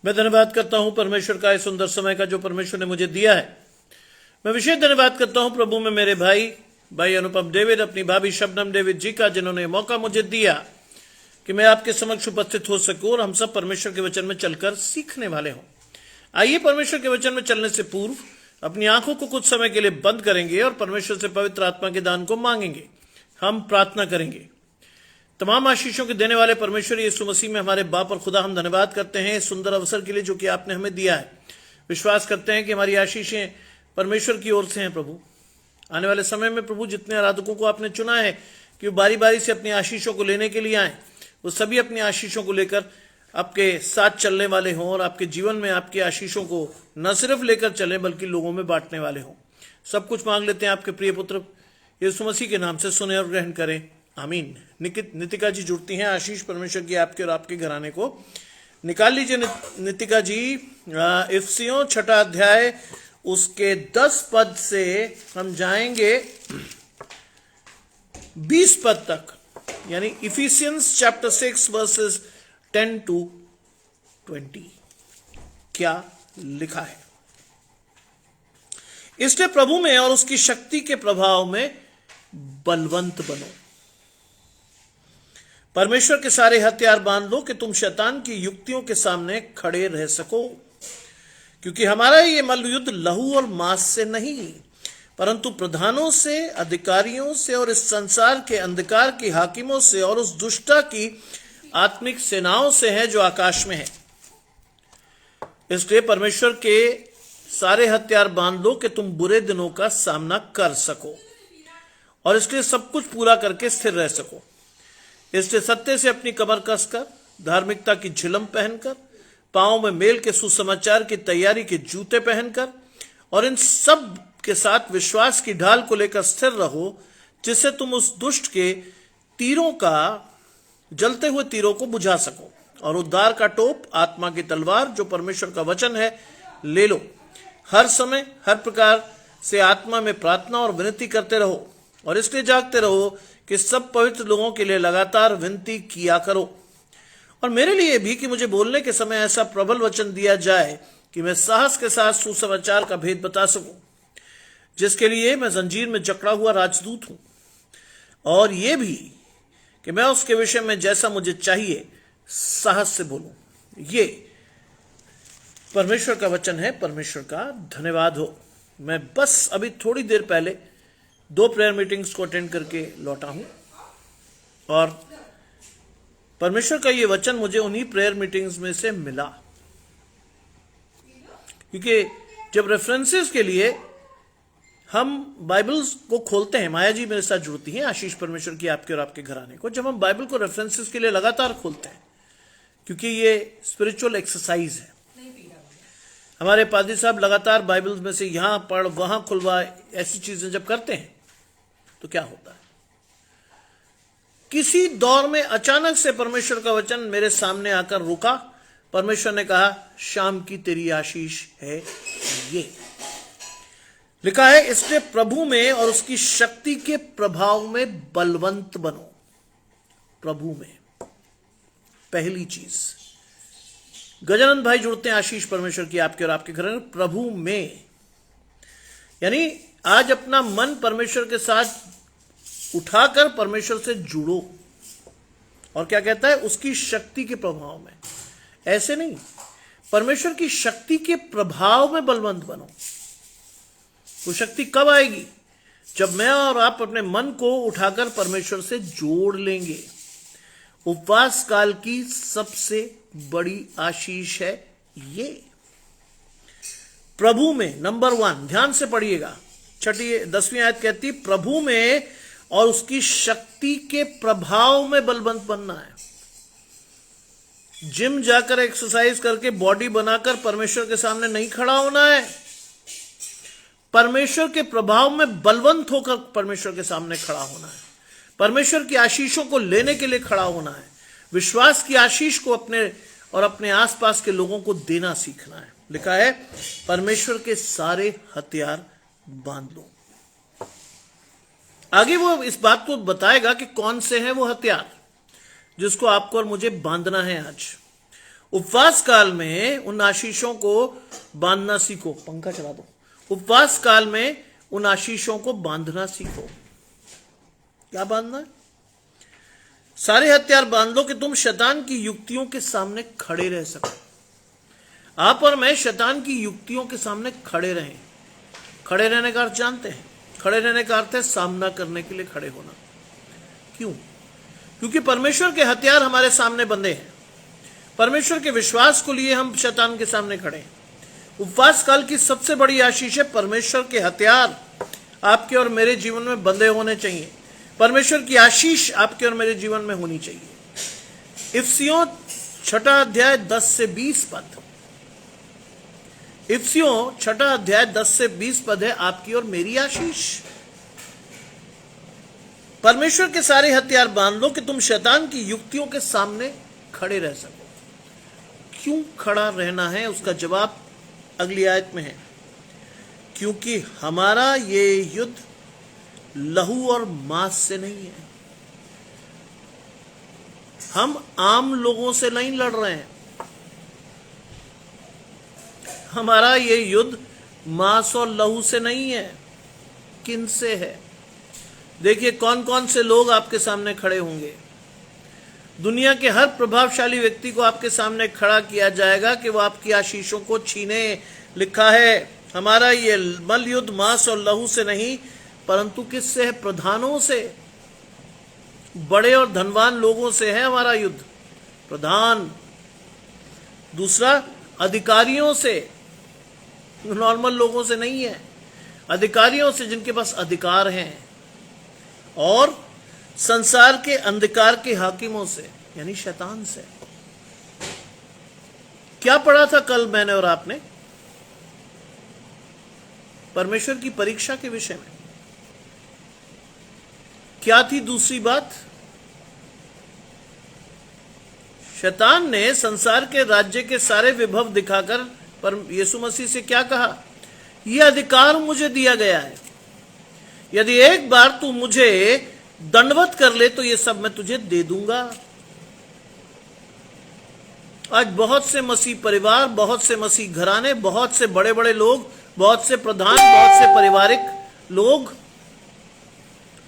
मैं धन्यवाद करता हूं परमेश्वर का इस सुंदर समय का जो परमेश्वर ने मुझे दिया है। मैं विशेष धन्यवाद करता हूं प्रभु में मेरे भाई अनुपम डेविड, अपनी भाभी शबनम डेविड जी का, जिन्होंने मौका मुझे दिया कि मैं आपके समक्ष उपस्थित हो सकूं और हम सब परमेश्वर के वचन में चलकर सीखने वाले हों। आइए परमेश्वर के वचन में चलने से पूर्व अपनी आंखों को कुछ समय के लिए बंद करेंगे और परमेश्वर से पवित्र आत्मा के दान को मांगेंगे। हम प्रार्थना करेंगे। तमाम आशीषों के देने वाले परमेश्वर यीशु मसीह में हमारे बाप और खुदा, हम धन्यवाद करते हैं इस सुंदर अवसर के लिए जो कि आपने हमें दिया है। विश्वास करते हैं कि हमारी आशीषें परमेश्वर की ओर से हैं। प्रभु, आने वाले समय में प्रभु जितने आराधकों को आपने चुना है कि वो बारी बारी से अपनी आशीषों को लेने के लिए आए, वो सभी अपनी आशीषों को लेकर आपके साथ चलने वाले हों और आपके जीवन में आपकी आशीषों को न सिर्फ लेकर चलें बल्कि लोगों में बांटने वाले हों। सब कुछ मांग लेते हैं आपके प्रिय पुत्र यीशु मसीह के नाम से, सुने और ग्रहण करें, आमीन। नितिका जी जुड़ती हैं। आशीष परमेश्वर की आपके और आपके घराने को निकाल लीजिए। नितिका जी, इफिसियों 6 अध्याय उसके 10 पद से हम जाएंगे 20 पद तक, यानी इफिसियंस चैप्टर 6 वर्सेस 10 to 20। क्या लिखा है? इसलिए प्रभु में और उसकी शक्ति के प्रभाव में बलवंत बनो। परमेश्वर के सारे हथियार बांध लो कि तुम शैतान की युक्तियों के सामने खड़े रह सको, क्योंकि हमारा ये मल्ल युद्ध लहू और मांस से नहीं परंतु प्रधानों से, अधिकारियों से और इस संसार के अंधकार की हाकिमों से और उस दुष्टता की आत्मिक सेनाओं से है जो आकाश में है। इसलिए परमेश्वर के सारे हथियार बांध लो कि तुम बुरे दिनों का सामना कर सको और इसलिए सब कुछ पूरा करके स्थिर रह सको। इसलिए सत्य से अपनी कमर कसकर, धार्मिकता की झिलम पहनकर, पांव में मेल के सुसमाचार की तैयारी के जूते पहनकर और इन सब के साथ विश्वास की ढाल को लेकर स्थिर रहो, जिससे तुम उस दुष्ट के तीरों का, जलते हुए तीरों को बुझा सको। और उद्धार का टोप, आत्मा की तलवार जो परमेश्वर का वचन है, ले लो। हर समय हर प्रकार से आत्मा में प्रार्थना और विनती करते रहो और इसलिए जागते रहो कि सब पवित्र लोगों के लिए लगातार विनती किया करो और मेरे लिए भी कि मुझे बोलने के समय ऐसा प्रबल वचन दिया जाए कि मैं साहस के साथ सुसमाचार का भेद बता सकूं, जिसके लिए मैं जंजीर में जकड़ा हुआ राजदूत हूं, और यह भी कि मैं उसके विषय में जैसा मुझे चाहिए साहस से बोलूं। ये परमेश्वर का वचन है। परमेश्वर का धन्यवाद हो। मैं बस अभी थोड़ी देर पहले 2 प्रेयर मीटिंग्स को अटेंड करके लौटा हूं और परमेश्वर का ये वचन मुझे उन्हीं प्रेयर मीटिंग्स में से मिला, क्योंकि जब रेफरेंसेस के लिए हम बाइबल्स को खोलते हैं, माया जी मेरे साथ जुड़ती हैं, आशीष परमेश्वर की आपके और आपके घराने को, जब हम बाइबल को रेफरेंसेस के लिए लगातार खोलते हैं, क्योंकि ये स्पिरिचुअल एक्सरसाइज है। हमारे पादरी साहब लगातार बाइबल में से यहां पढ़ वहां खुलवा, ऐसी चीजें जब करते हैं तो क्या होता है? किसी दौर में अचानक से परमेश्वर का वचन मेरे सामने आकर रुका। परमेश्वर ने कहा, शाम की तेरी आशीष है ये। लिखा है, इसलिए प्रभु में और उसकी शक्ति के प्रभाव में बलवंत बनो। प्रभु में पहली चीज, गजानंद भाई जुड़ते हैं, आशीष परमेश्वर की आपके और आपके घर में, प्रभु में, यानी आज अपना मन परमेश्वर के साथ उठाकर परमेश्वर से जुड़ो। और क्या कहता है? उसकी शक्ति के प्रभाव में। ऐसे नहीं, परमेश्वर की शक्ति के प्रभाव में बलवंत बनो। वो शक्ति कब आएगी? जब मैं और आप अपने मन को उठाकर परमेश्वर से जोड़ लेंगे। उपवास काल की सबसे बड़ी आशीष है ये। प्रभु में नंबर 1, ध्यान से पढ़िएगा, 10वीं आयत कहती, प्रभु में और उसकी शक्ति के प्रभाव में बलवंत बनना है। जिम जाकर एक्सरसाइज करके बॉडी बनाकर परमेश्वर के सामने नहीं खड़ा होना है। परमेश्वर के प्रभाव में बलवंत होकर परमेश्वर के सामने खड़ा होना है। परमेश्वर की आशीषों को लेने के लिए खड़ा होना है। विश्वास की आशीष को अपने और अपने आसपास के लोगों को देना सीखना है। लिखा है, परमेश्वर के सारे हथियार बांध लो। आगे वो इस बात को बताएगा कि कौन से हैं वो हथियार जिसको आपको और मुझे बांधना है आज। उपवास काल में उन आशीषों को बांधना सीखो। पंखा चला दो। उपवास काल में उन आशीषों को बांधना सीखो। क्या बांधना है? सारे हथियार बांध लो कि तुम शैतान की युक्तियों के सामने खड़े रह सको। आप और मैं शैतान की युक्तियों के सामने खड़े रहें। खड़े रहने का अर्थ जानते हैं? खड़े रहने का अर्थ है सामना करने के लिए खड़े होना। क्यों? क्योंकि परमेश्वर के हथियार हमारे सामने बंधे हैं। परमेश्वर के विश्वास को लिए हम शैतान के सामने खड़े हैं। उपवास काल की सबसे बड़ी आशीष है परमेश्वर के हथियार आपके और मेरे जीवन में बंधे होने चाहिए। परमेश्वर की आशीष आपके और मेरे जीवन में होनी चाहिए। इफिसियों 6 अध्याय 10 से 20 पद। इफिसियों 6 अध्याय 10 से 20 पद है आपकी और मेरी आशीष। परमेश्वर के सारे हथियार बांध लो कि तुम शैतान की युक्तियों के सामने खड़े रह सको। क्यों खड़ा रहना है? उसका जवाब अगली आयत में है। क्योंकि हमारा ये युद्ध लहू और मांस से नहीं है। हम आम लोगों से नहीं लड़ रहे हैं। हमारा ये युद्ध मांस और लहू से नहीं है। किन से है? देखिए कौन कौन से लोग आपके सामने खड़े होंगे। दुनिया के हर प्रभावशाली व्यक्ति को आपके सामने खड़ा किया जाएगा कि वो आपकी आशीषों को छीने। लिखा है हमारा ये मल युद्ध मांस और लहू से नहीं परंतु किससे है? प्रधानों से, बड़े और धनवान लोगों से है हमारा युद्ध। प्रधान। दूसरा, अधिकारियों से, नॉर्मल लोगों से नहीं है। अधिकारियों से जिनके पास अधिकार हैं। और संसार के अंधकार के हाकिमों से यानी शैतान से। क्या पढ़ा था कल मैंने और आपने? परमेश्वर की परीक्षा के विषय में। क्या थी दूसरी बात? शैतान ने संसार के राज्य के सारे विभव दिखाकर पर यीशु मसीह से क्या कहा? यह अधिकार मुझे दिया गया है। यदि एक बार तू मुझे दंडवत कर ले तो ये सब मैं तुझे दे दूंगा। आज बहुत से मसीह परिवार, बहुत से मसीह घराने, बहुत से बड़े बड़े लोग, बहुत से प्रधान, बहुत से पारिवारिक लोग,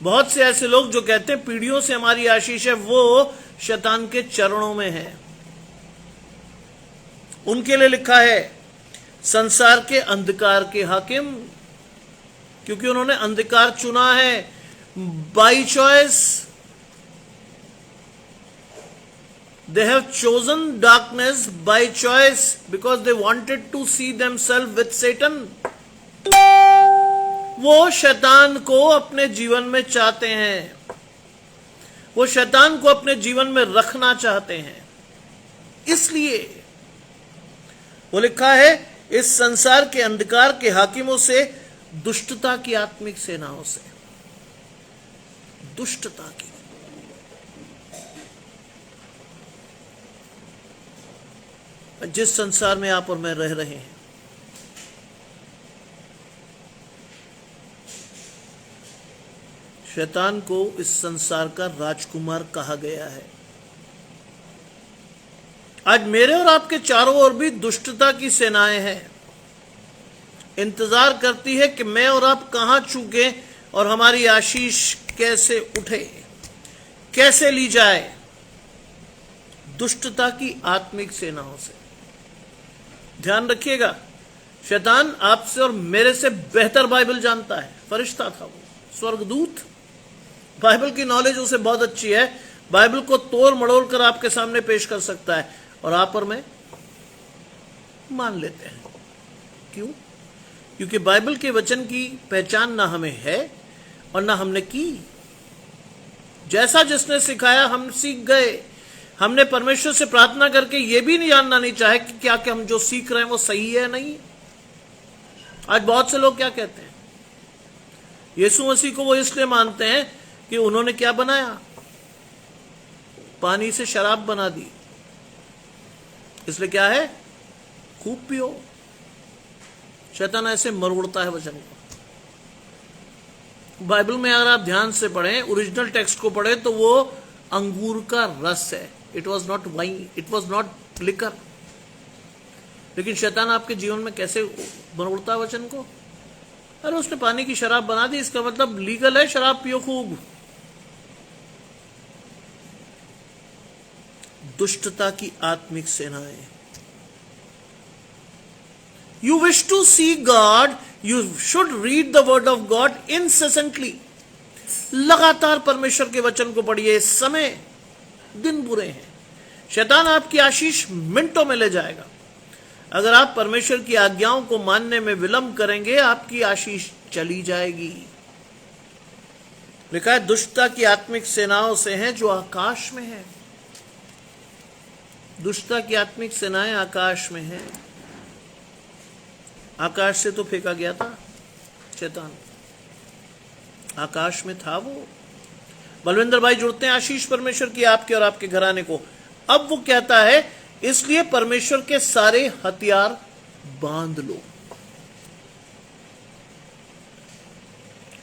बहुत से ऐसे लोग जो कहते हैं पीढ़ियों से हमारी आशीष है, वो शैतान के चरणों में है। उनके लिए लिखा है संसार के अंधकार के हाकिम, क्योंकि उन्होंने अंधकार चुना है by choice. They have chosen darkness by choice because they wanted to see themselves with Satan. वो शैतान को अपने जीवन में चाहते हैं। वो शैतान को अपने जीवन में रखना चाहते हैं। इसलिए वो लिखा है इस संसार के अंधकार के हाकिमों से, दुष्टता की आत्मिक सेनाओं से। दुष्टता की। जिस संसार में आप और मैं रह रहे हैं, शैतान को इस संसार का राजकुमार कहा गया है। आज मेरे और आपके चारों ओर भी दुष्टता की सेनाएं हैं। इंतजार करती है कि मैं और आप कहां चूके और हमारी आशीष कैसे उठे, कैसे ली जाए। दुष्टता की आत्मिक सेनाओं से। ध्यान रखिएगा, शैतान आपसे और मेरे से बेहतर बाइबल जानता है। फरिश्ता था वो, स्वर्गदूत। बाइबल की नॉलेज उसे बहुत अच्छी है। बाइबल को तोड़ मड़ोड़ कर आपके सामने पेश कर सकता है और आप और मैं मान लेते हैं। क्यों? क्योंकि बाइबल के वचन की पहचान ना हमें है और ना हमने की। जैसा जिसने सिखाया हम सीख गए। हमने परमेश्वर से प्रार्थना करके यह भी नहीं जानना नहीं चाहे कि क्या हम जो सीख रहे हैं वो सही है नहीं। आज बहुत से लोग क्या कहते हैं? यीशु मसीह को वो इसलिए मानते हैं कि उन्होंने क्या बनाया? पानी से शराब बना दी। इसलिए क्या है? खूब पियो। शैतान ऐसे मरोड़ता है वचन को। बाइबल में अगर आप ध्यान से पढ़ें, ओरिजिनल टेक्स्ट को पढ़ें, तो वो अंगूर का रस है। It was not wine, it was not liquor. लेकिन शैतान आपके जीवन में कैसे मरोड़ता है वचन को? अरे उसने पानी की शराब बना दी, इसका मतलब लीगल है, शराब पियो खूब। दुष्टता की आत्मिक सेनाएं। You wish to see God, you should read the word of God incessantly. लगातार परमेश्वर के वचन को पढ़िए। इस समय दिन बुरे हैं, शैतान आपकी आशीष मिनटों में ले जाएगा। अगर आप परमेश्वर की आज्ञाओं को मानने में विलंब करेंगे, आपकी आशीष चली जाएगी। लिखा है दुष्टता की आत्मिक सेनाओं से हैं जो आकाश में है। दुष्टता की आत्मिक सेनाएं आकाश में है। आकाश से तो फेंका गया था शैतान, आकाश में था वो। बलविंदर भाई जुड़ते हैं, आशीष परमेश्वर की आपके और आपके घराने को। अब वो कहता है इसलिए परमेश्वर के सारे हथियार बांध लो।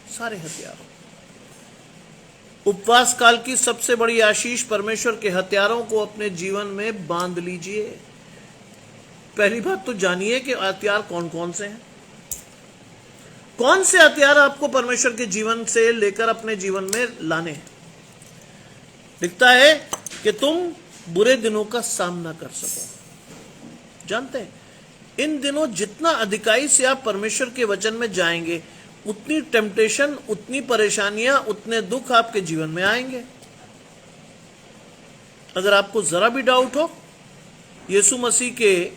सारे हथियार। उपवास काल की सबसे बड़ी आशीष, परमेश्वर के हथियारों को अपने जीवन में बांध लीजिए। पहली बात तो जानिए कि हथियार कौन कौन से हैं। कौन से हथियार आपको परमेश्वर के जीवन से लेकर अपने जीवन में लाने हैं। लिखता है कि तुम बुरे दिनों का सामना कर सको। जानते हैं इन दिनों जितना अधिकाई से आप परमेश्वर के वचन में जाएंगे, उतनी टेम्पटेशन, उतनी परेशानियां, उतने दुख आपके जीवन में आएंगे। अगर आपको जरा भी डाउट हो, यीशु मसीह के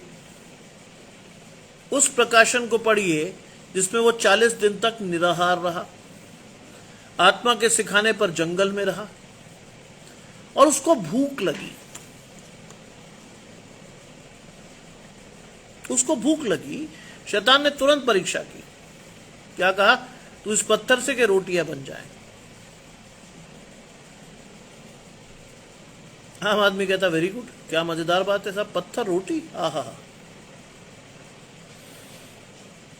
उस प्रकाशन को पढ़िए जिसमें वो 40 दिन तक निराहार रहा, आत्मा के सिखाने पर जंगल में रहा और उसको भूख लगी। उसको भूख लगी, शैतान ने तुरंत परीक्षा की। क्या कहा? तू इस पत्थर से के रोटियां बन जाए। आम आदमी कहता वेरी गुड, क्या मजेदार बात है साहब, पत्थर रोटी, आहा।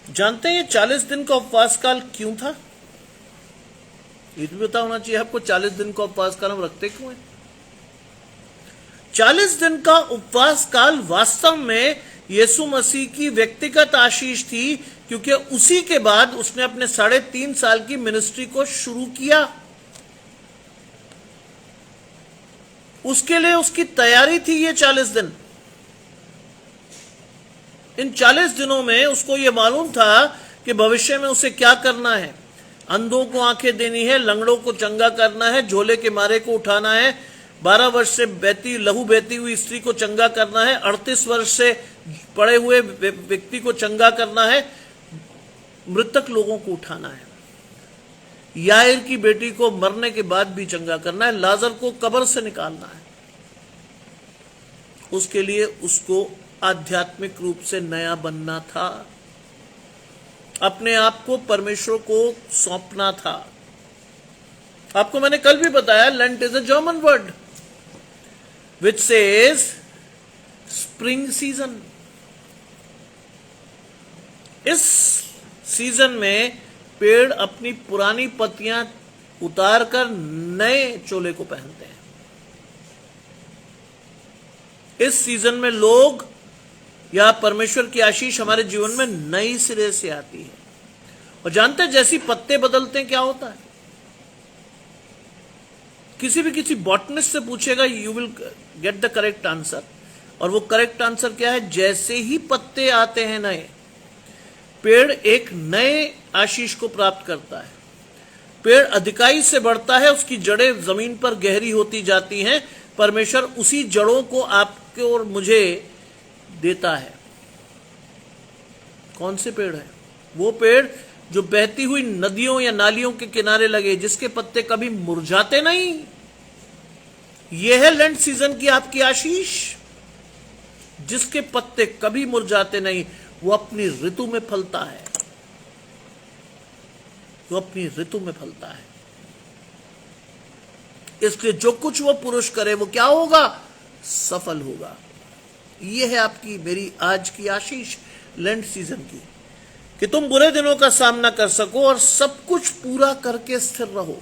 जानते हैं ये 40 दिन का उपवास काल क्यों था? ये भी पता होना चाहिए आपको 40 दिन का उपवास काल हम रखते क्यों हैं। 40 दिन का उपवास काल वास्तव में यीशु मसीह की व्यक्तिगत आशीष थी, क्योंकि उसी के बाद उसने अपने 3.5 साल की मिनिस्ट्री को शुरू किया। उसके लिए उसकी तैयारी थी ये 40 दिन। इन 40 दिनों में उसको यह मालूम था कि भविष्य में उसे क्या करना है। अंधों को आंखें देनी है, लंगड़ों को चंगा करना है, झोले के मारे को उठाना है, 12 वर्ष से लहू बहती हुई स्त्री को चंगा करना है, 38 वर्ष से पड़े हुए व्यक्ति को चंगा करना है, मृतक लोगों को उठाना है, याईर की बेटी को मरने के बाद भी चंगा करना है, लाजर को कब्र से निकालना है। उसके लिए उसको आध्यात्मिक रूप से नया बनना था, अपने आप को परमेश्वर को सौंपना था। आपको मैंने कल भी बताया, lent is a German word which says spring season. इस सीजन में पेड़ अपनी पुरानी पत्तियां उतारकर नए चोले को पहनते हैं। इस सीजन में लोग या परमेश्वर की आशीष हमारे जीवन में नई सिरे से आती है। और जानते हैं जैसी पत्ते बदलते हैं क्या होता है? किसी बॉटनिस्ट से पूछेगा, you will get the correct answer. और वो करेक्ट आंसर क्या है? जैसे ही पत्ते आते हैं नए, पेड़ एक नए आशीष को प्राप्त करता है। पेड़ अधिकाई से बढ़ता है, उसकी जड़ें जमीन पर गहरी होती जाती हैं। परमेश्वर उसी जड़ों को आपके और मुझे देता है। कौन से पेड़ है? वो पेड़ जो बहती हुई नदियों या नालियों के किनारे लगे, जिसके पत्ते कभी मुरझाते नहीं। यह है लेंट सीजन की आपकी आशीष। जिसके पत्ते कभी मुरझाते नहीं, वो अपनी ऋतु में फलता है। वो अपनी ऋतु में फलता है। इसलिए जो कुछ वो पुरुष करे वो क्या होगा? सफल होगा। यह है आपकी मेरी आज की आशीष लेंट सीजन की, कि तुम बुरे दिनों का सामना कर सको और सब कुछ पूरा करके स्थिर रहो।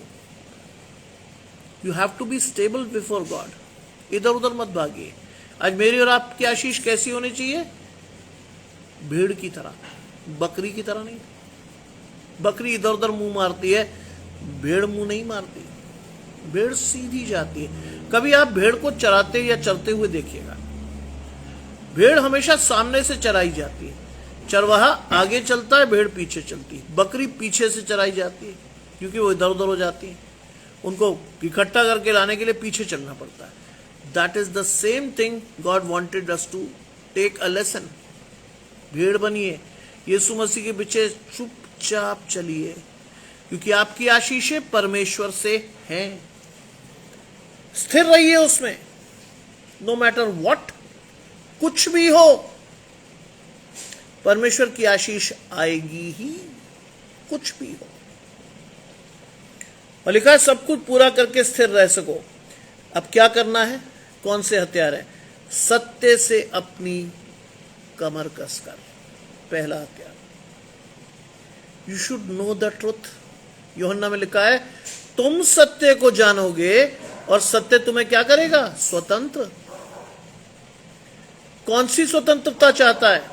You have to be stable before God. इधर उधर मत भागिए। आज मेरी और आपकी आशीष कैसी होनी चाहिए? भेड़ की तरह, बकरी की तरह नहीं। बकरी इधर उधर मुंह मारती है, भेड़ मुंह नहीं मारती, भेड़ सीधी जाती है। कभी आप भेड़ को चराते या चरते हुए देखिएगा, भेड़ हमेशा सामने से चराई जाती है, चरवाहा आगे चलता है, भेड़ पीछे चलती है। बकरी पीछे से चराई जाती है क्योंकि वो इधर उधर हो जाती है, उनको इकट्ठा करके लाने के लिए पीछे चलना पड़ता है। That is the same thing God wanted us to take a lesson. भेड़ बनिए, यीशु मसीह के पीछे चुपचाप चलिए, क्योंकि आपकी आशीषें परमेश्वर से हैं। स्थिर रहिए उसमें, नो मैटर व्हाट, कुछ भी हो परमेश्वर की आशीष आएगी ही, कुछ भी हो। और लिखा है सब कुछ पूरा करके स्थिर रह सको। अब क्या करना है? कौन से हथियार है? सत्य से अपनी कमर कसकर, पहला हथियार। You should know the truth. यूहन्ना में लिखा है तुम सत्य को जानोगे और सत्य तुम्हें क्या करेगा? स्वतंत्र। कौन सी स्वतंत्रता चाहता है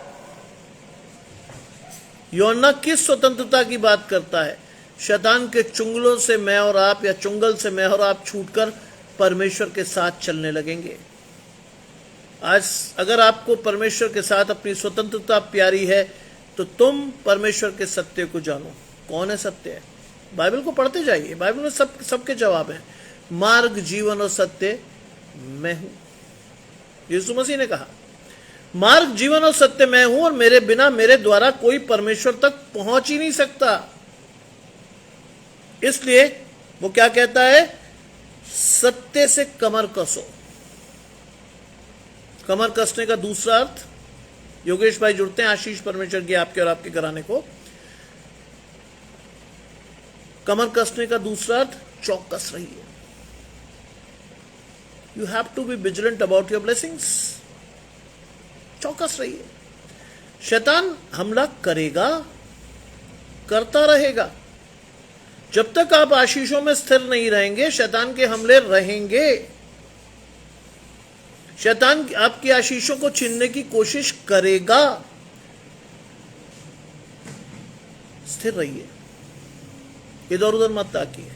यूहन्ना? किस स्वतंत्रता की बात करता है? शैतान के चुंगलों से मैं और आप, या चुंगल से मैं और आप छूटकर परमेश्वर के साथ चलने लगेंगे। आज अगर आपको परमेश्वर के साथ अपनी स्वतंत्रता प्यारी है तो तुम परमेश्वर के सत्य को जानो। कौन है सत्य? है बाइबल को पढ़ते जाइए, बाइबल में सबके जवाब हैं। मार्ग, जीवन और सत्य मैं हूं। यीशु मसीह ने कहा मार्ग, जीवन और सत्य मैं हूं, और मेरे बिना, मेरे द्वारा कोई परमेश्वर तक पहुंच ही नहीं सकता। इसलिए वो क्या कहता है? सत्य से कमर कसो। कमर कसने का दूसरा अर्थ, योगेश भाई जुड़ते हैं, आशीष परमेश्वर की आपके और आपके घराने को। कमर कसने का दूसरा अर्थ, चौकस रहिए। You have to be vigilant about your blessings. चौकस रहिए। शैतान हमला करेगा, करता रहेगा। जब तक आप आशीषों में स्थिर नहीं रहेंगे, शैतान के हमले रहेंगे। शैतान आपकी आशीषों को छीनने की कोशिश करेगा। स्थिर रहिए, इधर उधर मत ताकिए।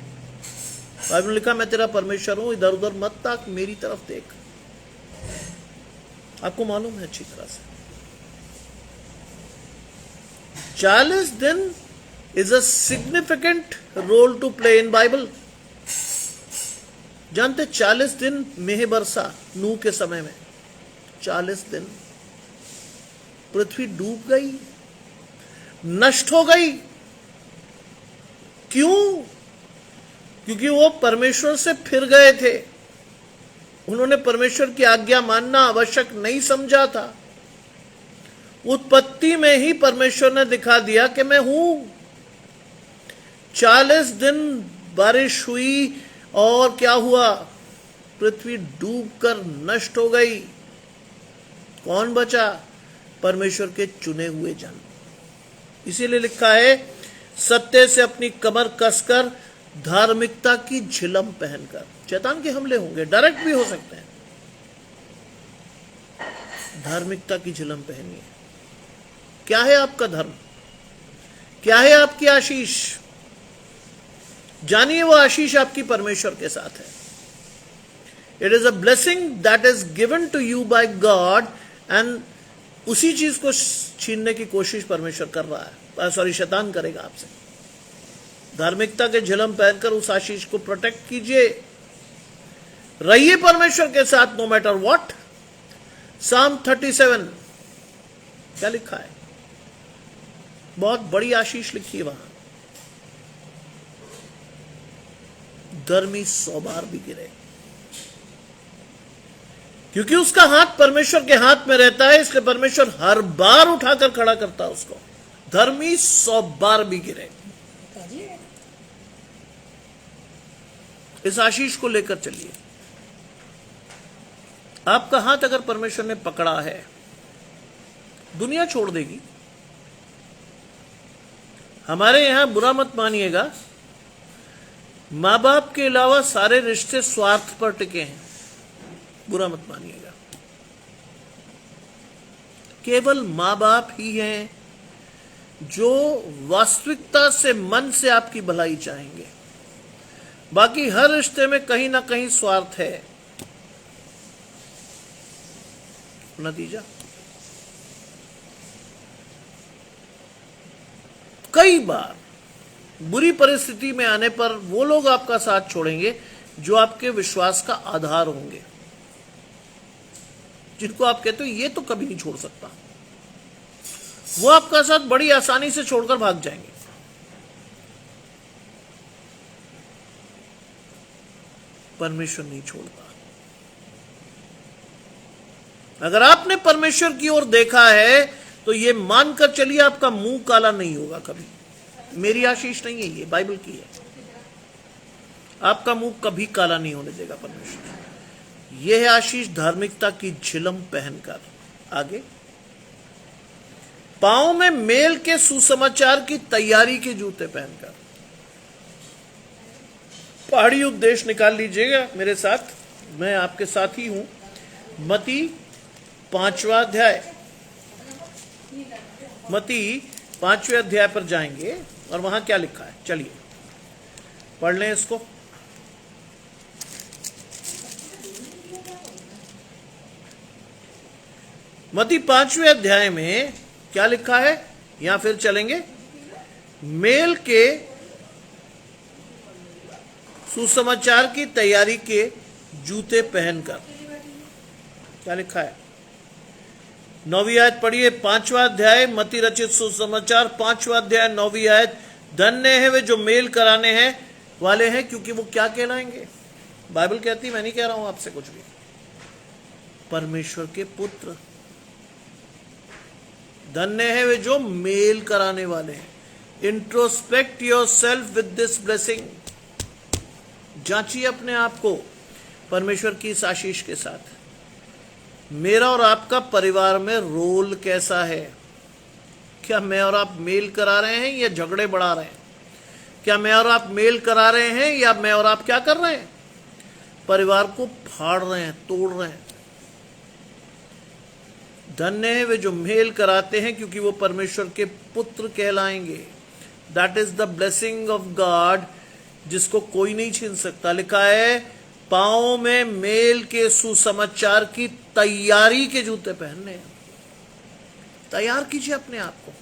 बाइबल में लिखा मैं तेरा परमेश्वर हूं, इधर उधर मत ताक, मेरी तरफ देख। आपको मालूम है अच्छी तरह से 40 दिन is a significant role to play in Bible। जानते 40 दिन मेह बरसा नूह के समय में, 40 दिन पृथ्वी डूब गई, नष्ट हो गई। क्यों? क्योंकि वो परमेश्वर से फिर गए थे। उन्होंने परमेश्वर की आज्ञा मानना आवश्यक नहीं समझा था। उत्पत्ति में ही परमेश्वर ने दिखा दिया कि मैं हूं। 40 दिन बारिश हुई और क्या हुआ? पृथ्वी डूबकर नष्ट हो गई। कौन बचा? परमेश्वर के चुने हुए जन। इसीलिए लिखा है सत्य से अपनी कमर कसकर, धार्मिकता की झिलम पहनकर। शैतान के हमले होंगे, डायरेक्ट भी हो सकते हैं। धार्मिकता की झिलम पहनिए। क्या है आपका धर्म? क्या है आपकी आशीष? जानिए वो आशीष आपकी परमेश्वर के साथ है। It is a blessing that is given to you by God, and उसी चीज को छीनने की कोशिश परमेश्वर कर रहा है, शैतान करेगा आपसे। धार्मिकता के झिलम पहनकर उस आशीष को प्रोटेक्ट कीजिए। रहिए परमेश्वर के साथ नो मैटर व्हाट। साम 37 क्या लिखा है? बहुत बड़ी आशीष लिखी है वहां। धर्मी 100 बार भी गिरे, क्योंकि उसका हाथ परमेश्वर के हाथ में रहता है, इसलिए परमेश्वर हर बार उठाकर खड़ा करता है उसको। धर्मी 100 बार भी गिरे। इस आशीष को लेकर चलिए। आपका हाथ अगर परमेश्वर ने पकड़ा है, दुनिया छोड़ देगी। हमारे यहां बुरा मत मानिएगा, मां बाप के अलावा सारे रिश्ते स्वार्थ पर टिके हैं। बुरा मत मानिएगा। केवल माँ बाप ही हैं जो वास्तविकता से, मन से आपकी भलाई चाहेंगे। बाकी हर रिश्ते में कहीं ना कहीं स्वार्थ है। नतीजा कई बार बुरी परिस्थिति में आने पर वो लोग आपका साथ छोड़ेंगे जो आपके विश्वास का आधार होंगे, जिनको आप कहते हो ये तो कभी नहीं छोड़ सकता, वो आपका साथ बड़ी आसानी से छोड़कर भाग जाएंगे। परमेश्वर नहीं छोड़ता। अगर आपने परमेश्वर की ओर देखा है तो ये मानकर चलिए आपका मुंह काला नहीं होगा कभी। मेरी आशीष नहीं है, ये बाइबल की है। आपका मुंह कभी काला नहीं होने देगा परमेश्वर। यह है आशीष धार्मिकता की झिलम पहनकर। आगे, पांव में मेल के सुसमाचार की तैयारी के जूते पहनकर। पहाड़ी उपदेश निकाल लीजिएगा मेरे साथ, मैं आपके साथ ही हूं। मती 5वां अध्याय, मती 5वें अध्याय पर जाएंगे और वहां क्या लिखा है, चलिए पढ़ लें इसको। मती 5वें अध्याय में क्या लिखा है, यहां फिर चलेंगे। मेल के सुसमाचार की तैयारी के जूते पहनकर, क्या लिखा है। 9वीं आयत पढ़िए, 5वां अध्याय मती रचित सुसमाचार 5वां अध्याय 9वीं आयत। धन्य है वे जो मेल कराने हैं वाले हैं, क्योंकि वो क्या कहलाएंगे। बाइबल कहती, मैं नहीं कह रहा हूं आपसे कुछ भी, परमेश्वर के पुत्र। धन्य है वे जो मेल कराने वाले हैं। Introspect yourself with this blessing. जांचिए अपने आप को परमेश्वर की इस आशीष के साथ। मेरा और आपका परिवार में रोल कैसा है? क्या मैं और आप मेल करा रहे हैं या झगड़े बढ़ा रहे हैं? क्या मैं और आप मेल करा रहे हैं या मैं और आप क्या कर रहे हैं? परिवार को फाड़ रहे हैं, तोड़ रहे हैं। धन्य है वे जो मेल कराते हैं, क्योंकि वो परमेश्वर के पुत्र कहलाएंगे। That is the blessing of God, जिसको कोई नहीं छीन सकता। लिखा है, पांव में मेल के सुसमाचार की तैयारी के जूते पहनने हैं। तैयार कीजिए अपने आप को,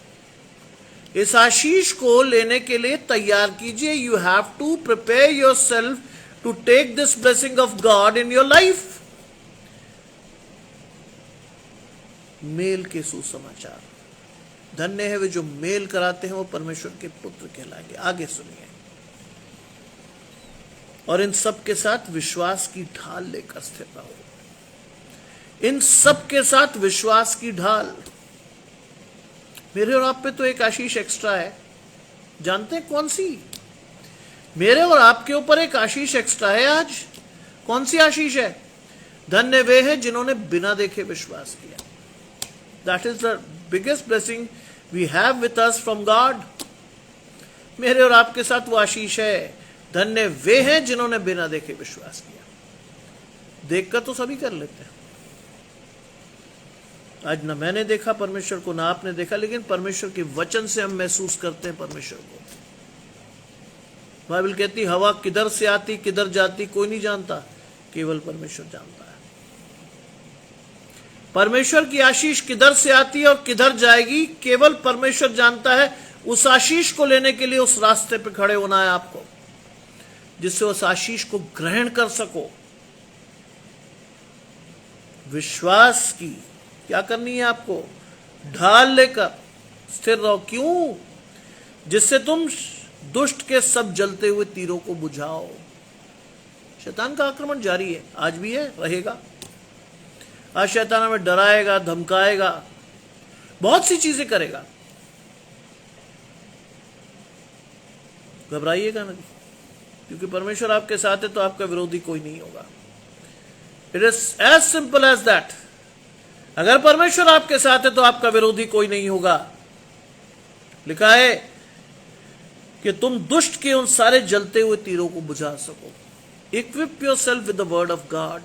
इस आशीष को लेने के लिए तैयार कीजिए। You have to prepare yourself to take this blessing of God in your life. मेल के सुसमाचार, धन्य है वे जो मेल कराते हैं, वो परमेश्वर के पुत्र कहलाएंगे। आगे सुनिए। और इन सब के साथ विश्वास की ढाल लेकर स्थिर रहो। इन सब के साथ विश्वास की ढाल। मेरे और आप पे तो एक आशीष एक्स्ट्रा है, जानते हैं कौन सी? मेरे और आपके ऊपर एक आशीष एक्स्ट्रा है आज। कौन सी आशीष है? धन्य वे हैं जिन्होंने बिना देखे विश्वास किया। That is the biggest blessing we have with us from God. मेरे और आपके साथ वो आशीष है। धन्य वे हैं जिन्होंने बिना देखे विश्वास किया। देखकर तो सभी कर लेते हैं। आज ना मैंने देखा परमेश्वर को, ना आपने देखा, लेकिन परमेश्वर के वचन से हम महसूस करते हैं परमेश्वर को। बाइबल कहती, हवा किधर से आती किधर जाती कोई नहीं जानता, केवल परमेश्वर जानता है। परमेश्वर की आशीष किधर से आती है और किधर जाएगी, केवल परमेश्वर जानता है। उस आशीष को लेने के लिए उस रास्ते पे खड़े होना है आपको, जिससे उस आशीष को ग्रहण कर सको। विश्वास की क्या करनी है आपको? ढाल लेकर स्थिर रहो। क्यों? जिससे तुम दुष्ट के सब जलते हुए तीरों को बुझाओ। शैतान का आक्रमण जारी है, आज भी है, रहेगा। आज शैतान हमें डराएगा, धमकाएगा, बहुत सी चीजें करेगा। घबराइएगा नहीं, क्योंकि परमेश्वर आपके साथ है तो आपका विरोधी कोई नहीं होगा। It is as simple as that. अगर परमेश्वर आपके साथ है तो आपका विरोधी कोई नहीं होगा। लिखा है कि तुम दुष्ट के उन सारे जलते हुए तीरों को बुझा सको। Equip yourself with the word of God.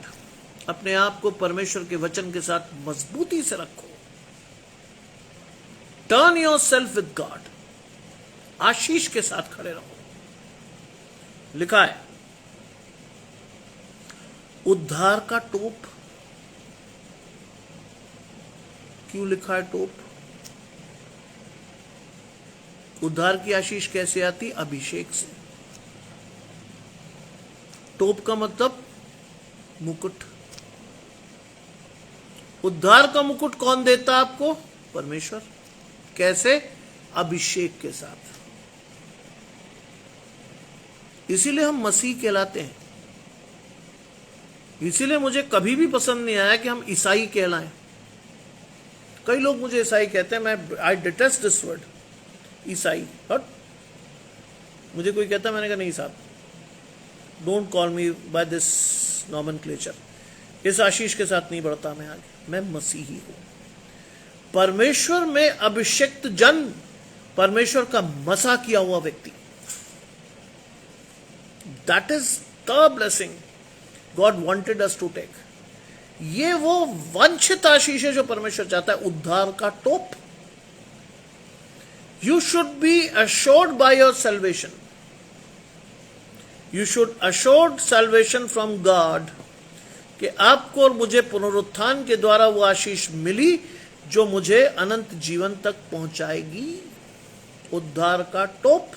अपने आप को परमेश्वर के वचन के साथ मजबूती से रखो। Turn yourself with God, आशीष के साथ खड़े रहो। लिखा है उद्धार का टोप। क्यों लिखा है टोप? उद्धार की आशीष कैसे आती? अभिषेक से। टोप का मतलब मुकुट। उद्धार का मुकुट कौन देता आपको? परमेश्वर। कैसे? अभिषेक के साथ। इसीलिए हम मसीह कहलाते हैं। इसीलिए मुझे कभी भी पसंद नहीं आया कि हम ईसाई कहलाएं। कई लोग मुझे ईसाई कहते हैं, मैं आई डिटेस्ट दिस वर्ड ईसाई। हट, मुझे कोई कहता, मैंने कहा नहीं साहब, don't call me by this nomenclature. इस आशीष के साथ नहीं बढ़ता मैं आगे, मैं मसीही हूं। परमेश्वर में अभिषिक्त जन, परमेश्वर का मसा किया हुआ व्यक्ति, that is the blessing God wanted us to take. ये वो वांछित आशीष है जो परमेश्वर चाहता है, उद्धार का टोप। You should be assured by your salvation. You should assured salvation from God, कि आपको और मुझे पुनरुत्थान के द्वारा वो आशीष मिली जो मुझे अनंत जीवन तक पहुंचाएगी। उद्धार का टोप,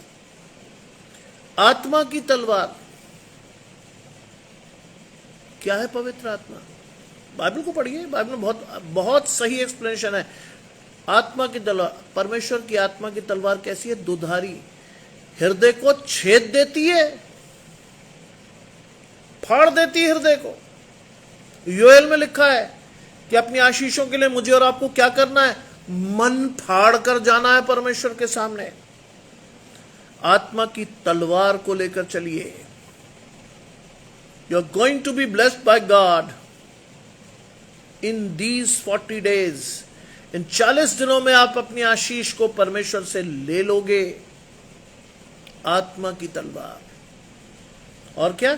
आत्मा की तलवार। क्या है पवित्र आत्मा? बाइबल को पढ़िए, बाइबल में बहुत बहुत सही एक्सप्लेनेशन है। आत्मा की तलवार, परमेश्वर की आत्मा की तलवार कैसी है? दुधारी, हृदय को छेद देती है, फाड़ देती है हृदय को। योएल में लिखा है कि अपनी आशीषों के लिए मुझे और आपको क्या करना है? मन फाड़ कर जाना है परमेश्वर के सामने। आत्मा की तलवार को लेकर चलिए। You are going to be blessed by God in these 40 days. इन 40 दिनों में आप अपनी आशीष को परमेश्वर से ले लोगे। आत्मा की तलवार। और क्या?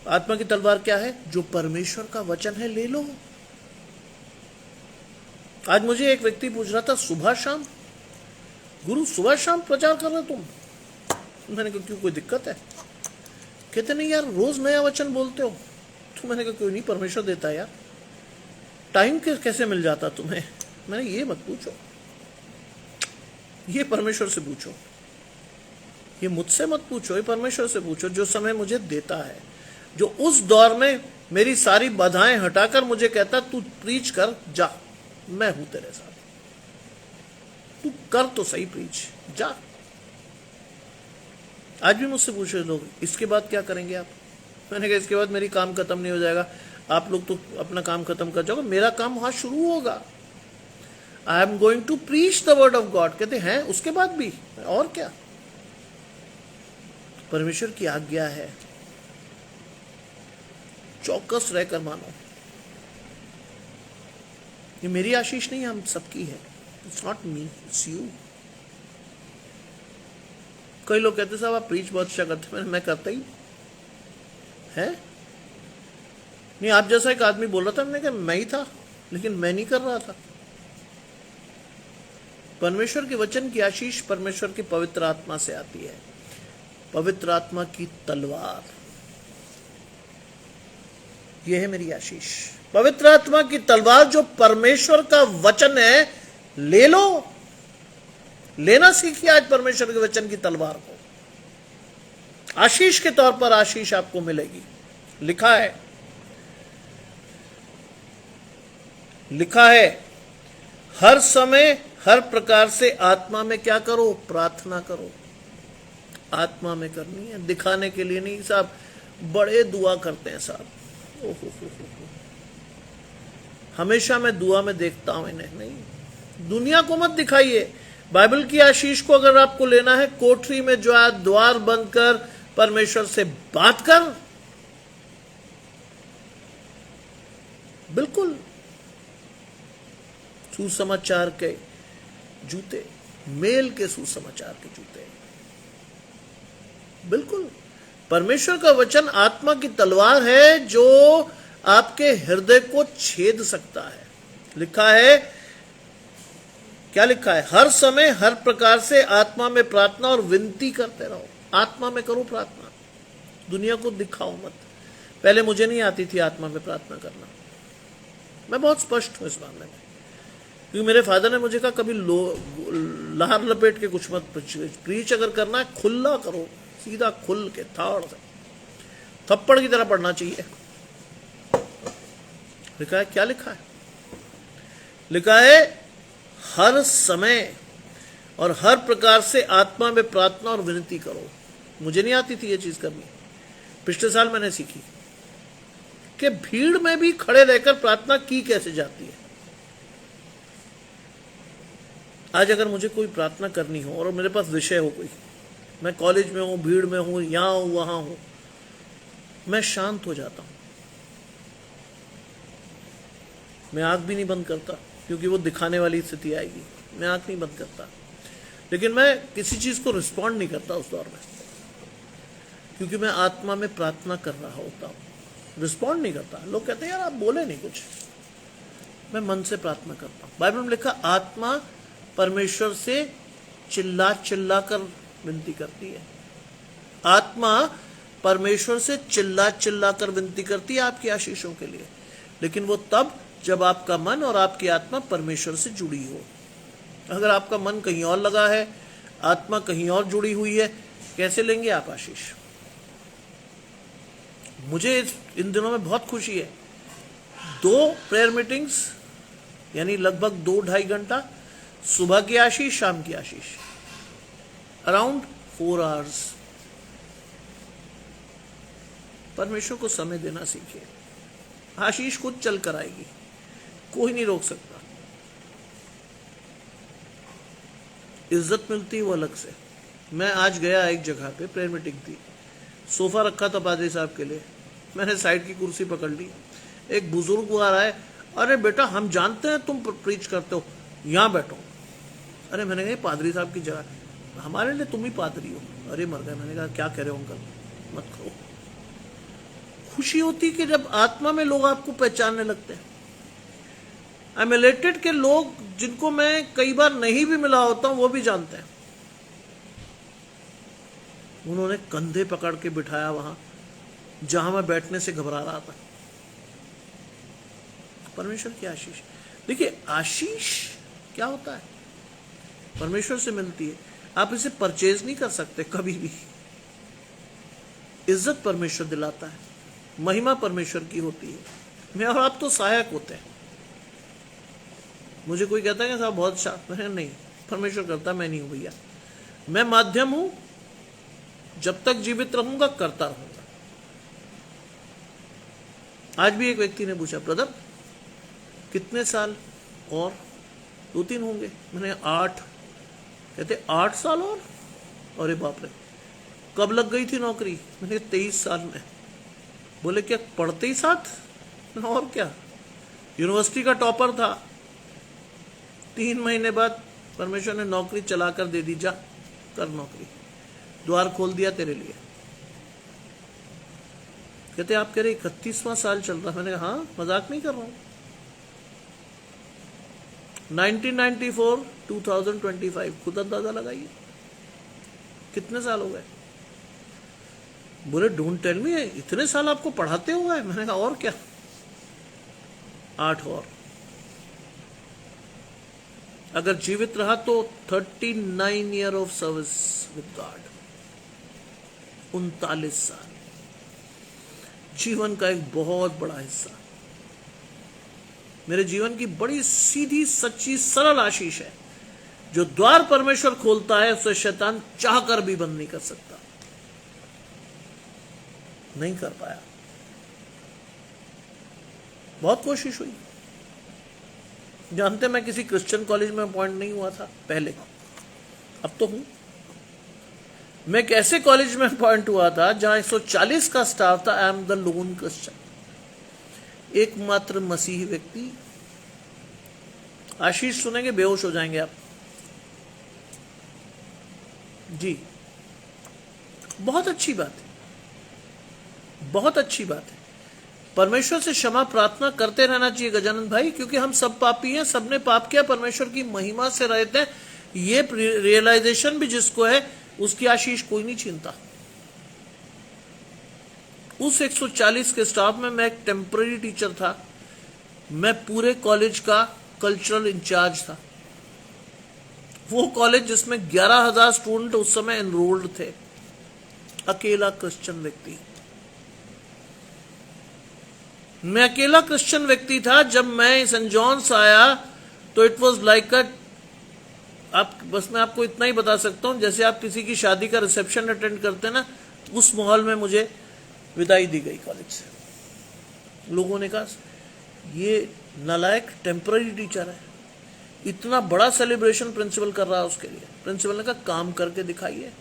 आत्मा की तलवार क्या है? जो परमेश्वर का वचन है, ले लो। आज मुझे एक व्यक्ति पूछ रहा था, सुबह शाम गुरु सुबह शाम प्रचार कर रहे तुम? मैंने कहा क्यों, कोई दिक्कत है? कहते नहीं यार, रोज नया वचन बोलते हो। तो मैंने कहा कोई नहीं, परमेश्वर देता है यार। टाइम कैसे मिल जाता तुम्हें? मैंने ये मत पूछो, ये परमेश्वर से पूछो। ये मुझसे मत पूछो, ये परमेश्वर से पूछो, जो समय मुझे देता है, जो उस दौर में मेरी सारी बाधाएं हटाकर मुझे कहता तू प्रीच कर जा, मैं हूं तेरे साथ, तू कर तो सही प्रीच, जा। आज भी मुझसे पूछे लोग, इसके बाद क्या करेंगे आप? मैंने कहा इसके बाद मेरी काम खत्म नहीं हो जाएगा, आप लोग तो अपना काम खत्म कर जाओगे, मेरा काम वहां शुरू होगा। I am going to preach the word of God. कहते हैं उसके बाद भी, और क्या? परमेश्वर की आज्ञा है, चौकस रहकर मानो। ये मेरी आशीष नहीं, हम सबकी है। It's not me, it's you. कई लोग कहते साहब आप प्रीच बहुत अच्छा करते हैं। मैं करता ही है नहीं। आप जैसा एक आदमी बोल रहा था, मैंने कहा मैं ही था, लेकिन मैं नहीं कर रहा था। परमेश्वर के वचन की आशीष परमेश्वर की पवित्र आत्मा से आती है। पवित्र आत्मा की तलवार, यह है मेरी आशीष। पवित्र आत्मा की तलवार जो परमेश्वर का वचन है, ले लो। लेना सीखिए आज परमेश्वर के वचन की तलवार को। आशीष के तौर पर आशीष आपको मिलेगी। लिखा है हर समय हर प्रकार से आत्मा में क्या करो? प्रार्थना करो। आत्मा में करनी है, दिखाने के लिए नहीं। साहब बड़े दुआ करते हैं साहब, हमेशा मैं दुआ में देखता हूं इन्हें। नहीं, दुनिया को मत दिखाइए। बाइबल की आशीष को अगर आपको लेना है, कोठरी में जो है द्वार बंद कर परमेश्वर से बात कर। बिल्कुल सुसमाचार के जूते, मेल के सुसमाचार के जूते। बिल्कुल परमेश्वर का वचन आत्मा की तलवार है जो आपके हृदय को छेद सकता है। लिखा है क्या लिखा है? हर समय हर प्रकार से आत्मा में प्रार्थना और विनती करते रहो। आत्मा में करो प्रार्थना, दुनिया को दिखाओ मत। पहले मुझे नहीं आती थी आत्मा में प्रार्थना करना, मैं बहुत स्पष्ट हूं इस मामले में, क्योंकि मेरे फादर ने मुझे कहा कभी लहर लपेट के कुछ मत प्रीच अगर करना है खुला करो, सीधा खुल के थाड़ से थप्पड़ की तरह पढ़ना चाहिए। लिखा है, क्या लिखा है? लिखा है हर समय और हर प्रकार से आत्मा में प्रार्थना और विनती करो। मुझे नहीं आती थी ये चीज करनी, पिछले साल मैंने सीखी कि भीड़ में भी खड़े रहकर प्रार्थना की कैसे जाती है। आज अगर मुझे कोई प्रार्थना करनी हो और मेरे पास विषय हो कोई, मैं कॉलेज में हूं, भीड़ में हूं, यहां हूं, वहां हूं, मैं शांत हो जाता हूं। मैं आंख भी नहीं बंद करता, क्योंकि वो दिखाने वाली स्थिति आएगी। मैं आंख नहीं बंद करता, लेकिन मैं किसी चीज को रिस्पॉन्ड नहीं करता उस दौर में, क्योंकि मैं आत्मा में प्रार्थना कर रहा होता हूं। रिस्पॉन्ड नहीं करता। लोग कहते हैं यार आप बोले नहीं कुछ, मैं मन से प्रार्थना करता हूं। बाइबल में लिखा आत्मा परमेश्वर से चिल्ला चिल्ला कर विनती करती है। आत्मा परमेश्वर से चिल्ला चिल्ला कर विनती करती है आपकी आशीषों के लिए, लेकिन वो तब जब आपका मन और आपकी आत्मा परमेश्वर से जुड़ी हो। अगर आपका मन कहीं और लगा है, आत्मा कहीं और जुड़ी हुई है, कैसे लेंगे आप आशीष? मुझे इन दिनों में बहुत खुशी है। 2 प्रेयर मीटिंग्स, यानी लगभग 2-2.5 घंटा, सुबह की आशीष, शाम की आशीष, अराउंड 4 आवर्स। परमेश्वर को समय देना सीखिए, आशीष खुद चल कर आएगी, कोई नहीं रोक सकता। इज्जत मिलती है वो अलग से। मैं आज गया एक जगह पे, प्रेयर मीटिंग थी, सोफा रखा था पादरी साहब के लिए, मैंने साइड की कुर्सी पकड़ ली। एक बुजुर्ग आ रहा है, अरे बेटा हम जानते हैं तुम प्रीच करते हो, यहां बैठो। अरे मैंने कहा पादरी साहब की जगह, हमारे लिए तुम ही पादरी हो। अरे मर गए। मैंने कहा क्या कह रहे हो अंकल, मत करो। खुशी होती कि जब आत्मा में लोग आपको पहचानने लगते हैं। आई एम एलेटेड के लोग जिनको मैं कई बार नहीं भी मिला होता हूं वो भी जानते हैं। उन्होंने कंधे पकड़ के बिठाया वहां जहां मैं बैठने से घबरा रहा था। परमेश्वर की आशीष। देखिए आशीष क्या होता है? परमेश्वर से मिलती है, आप इसे परचेज नहीं कर सकते कभी भी। इज्जत परमेश्वर दिलाता है, महिमा परमेश्वर की होती है। मैं और आप तो सहायक होते हैं। मुझे कोई कहता है कि साहब बहुत शांत, नहीं, परमेश्वर करता, मैं नहीं हूं भैया। मैं माध्यम हूं, जब तक जीवित रहूंगा करता रहूंगा। आज भी एक व्यक्ति ने पूछा, ब्रदर कितने साल और? 2-3 होंगे। मैंने 8। कहते 8 साल और? अरे बाप रे, कब लग गई थी नौकरी? मैंने 23 साल में। बोले क्या पढ़ते ही साथ? और क्या, यूनिवर्सिटी का टॉपर था। 3 महीने बाद परमेश्वर ने नौकरी चलाकर दे दी, जा कर नौकरी, द्वार खोल दिया तेरे लिए। कहते आप कह रहे 31वां साल चल रहा। मैंने कहा हाँ, मजाक नहीं कर रहा हूं। 1994 2025, खुद अंदाजा लगाइए कितने साल हो गए। बोले डोंट टेल मी, इतने साल आपको पढ़ाते हुए? मैंने कहा और क्या, 8 और। अगर जीवित रहा तो 39 year of service with God, 39 साल, जीवन का एक बहुत बड़ा हिस्सा। मेरे जीवन की बड़ी सीधी सच्ची सरल आशीष है। जो द्वार परमेश्वर खोलता है उसे शैतान चाहकर भी बंद नहीं कर सकता। नहीं कर पाया, बहुत कोशिश हुई। जानते मैं किसी क्रिश्चियन कॉलेज में अपॉइंट नहीं हुआ था पहले, अब तो हूं। मैं एक ऐसे कॉलेज में अपॉइंट हुआ था जहां 140 का स्टाफ था। I am the loan Christian, एकमात्र मसीही व्यक्ति। आशीष सुनेंगे बेहोश हो जाएंगे आप जी। बहुत अच्छी बात है, बहुत अच्छी बात है। परमेश्वर से क्षमा प्रार्थना करते रहना चाहिए गजानंद भाई, क्योंकि हम सब पापी हैं, सबने पाप किया, परमेश्वर की महिमा से रहते हैं। ये रियलाइजेशन भी जिसको है उसकी आशीष कोई नहीं छीनता। उस 140 के स्टाफ में मैं एक टेम्पररी टीचर था, मैं पूरे कॉलेज का कल्चरल इंचार्ज था। वो कॉलेज जिसमें 11,000 स्टूडेंट उस समय एनरोल्ड थे, अकेला क्रिश्चियन व्यक्ति। मैं अकेला क्रिश्चियन व्यक्ति था। जब मैं सेंट जॉन्स आया तो इट वाज लाइक आप बस मैं आपको इतना ही बता सकता हूं, जैसे आप किसी की शादी का रिसेप्शन अटेंड करते हैं ना, उस माहौल में मुझे विदाई दी गई कॉलेज से। लोगों ने कहा ये नालायक टेम्पररी टीचर है, इतना बड़ा सेलिब्रेशन प्रिंसिपल कर रहा है उसके लिए। प्रिंसिपल ने कहा काम करके दिखाइए।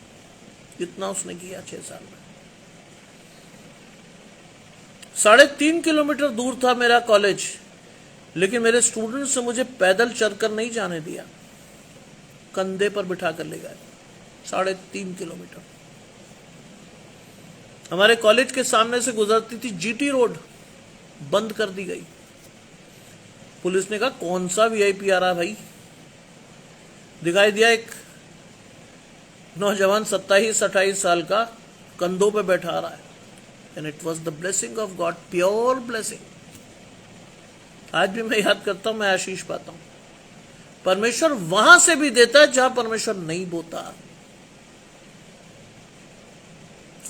इतना उसने किया 6 साल में। 3.5 किलोमीटर दूर था मेरा कॉलेज, लेकिन मेरे स्टूडेंट्स ने मुझे पैदल चलकर नहीं जाने दिया, कंधे पर बिठा कर ले गए 3.5 किलोमीटर। हमारे कॉलेज के सामने से गुजरती थी जीटी रोड, बंद कर दी गई। पुलिस ने कहा कौन सा वीआईपी आ रहा भाई। दिखाई दिया एक नौजवान 27-28 साल का कंधों पे बैठा आ रहा है। And it was the blessing of God, pure blessing. आज भी मैं याद करता हूं, मैं आशीष पाता हूं। परमेश्वर वहां से भी देता है जहां परमेश्वर नहीं बोता,